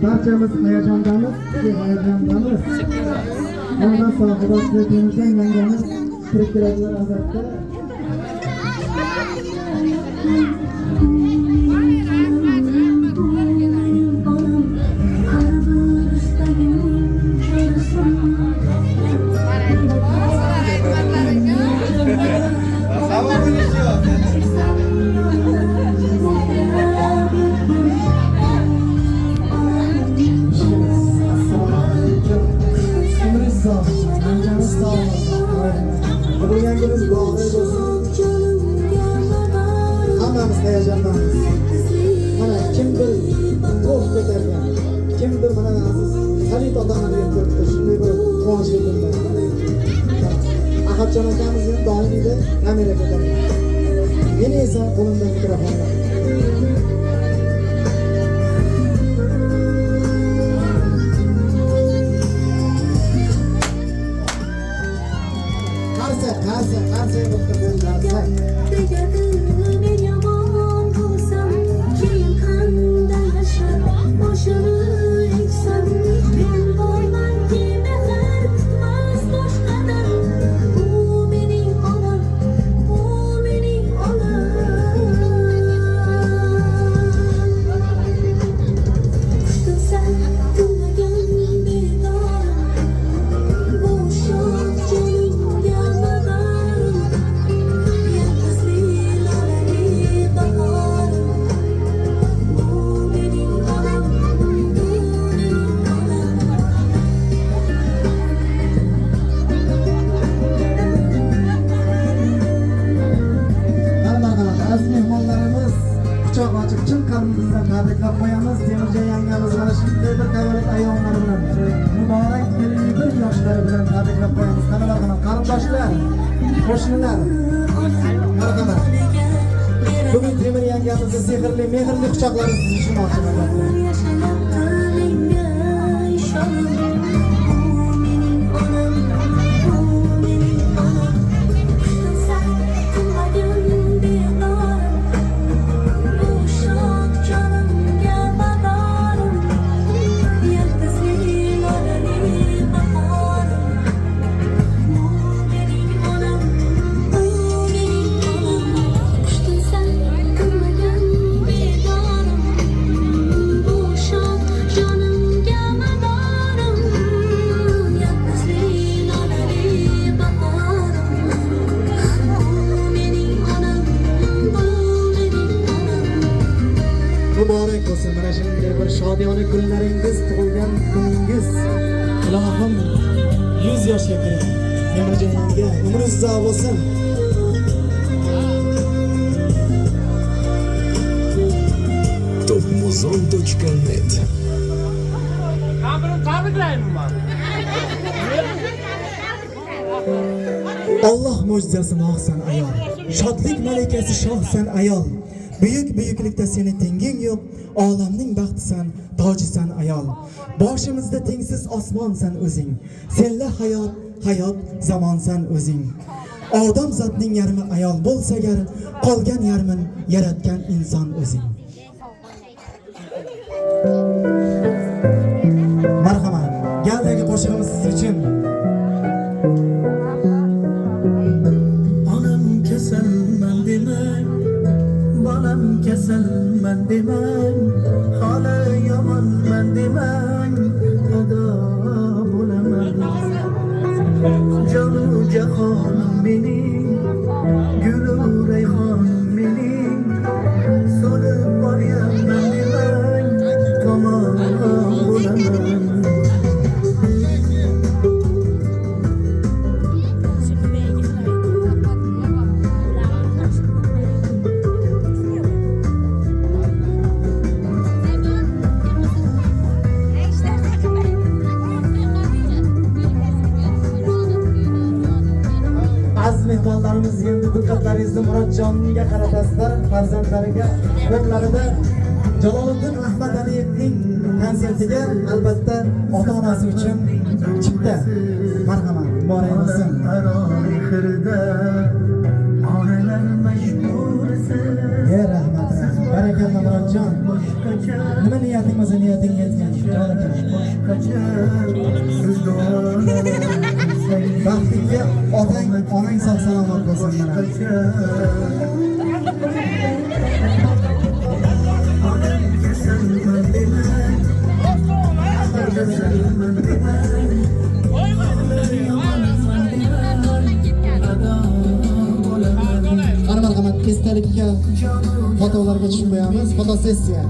Barchamiz hayajondamiz, hayajondamiz. Ondan sonra Xudoyimizdan yangamiz kirib keladilar albatta. Hammamiz hayajonlamiz. Mana kimdir to'p ko'targan, kimdir mana aziz Khalid otani ko'rdi. Shunday bir quvonchli kunlar. Ahadjon akamiz ham doimida kamera ko'targan. Meni esa qo'limda mikrofonlar. Qarsa tabriklab qo'yamiz. Temurjon yangamiz mana shunday bir tavallud ayyomlari bilan, muborak 21 yoshlari bilan tabriklab qo'yamiz. Qanaqa qarindoshlar, qo'shnilar. Marhamat. Bugun Temur yangamizni sehrli, mehrli quchoqlaringizni tushirmoqchiman. Muborak bo'lsin mana shunday bir shodiyona kunlaringiz, tug'ilgan kuningiz. Ilohim 100 yoshga kiring. Temurjon yanga umringiz uzoq bo'lsin. Topmuzon.net Allah mo'jizasi mahsan ayol. Shodlik malikasi shohsan ayol. Buyuklikda seni tenging yo'q, olamning baxtisan, tojisan ayol. Boshimizda tengsiz osmonsan o'zing. Senla hayot zamonsan o'zing. Odam zotning yarmi ayol bo'lsa agar, qolgan yarmin yaratgan inson o'zing. Marhamat, galdagi qo'shig'imiz siz uchun. Onam kasalman demang, bolam kasalman demang, holi yomonman demang, ado bo'laman. Jonu jahonim mening, gulu rayhonim mening, so'lib boryapman demang, tomon bo'laman. Mehmonlarimiz endi diqqatlaringizni Murodjonga qaratasizlar. Farzandlariga qo'llarida Jaloliddin Ahmadaliyevning konsertiga albatta ota-onasi uchun Chipta. Marhamat, muborak bo'lsin. Rahmat. Barakalla Murodjon. Nima niyating bo'lsa niyatingga yetgan. Baxtingga onang sog' salomat bo'lsin mana. Ana marhamat, esdalikka fotolarga tushib qo'yamiz. Fotosessiya.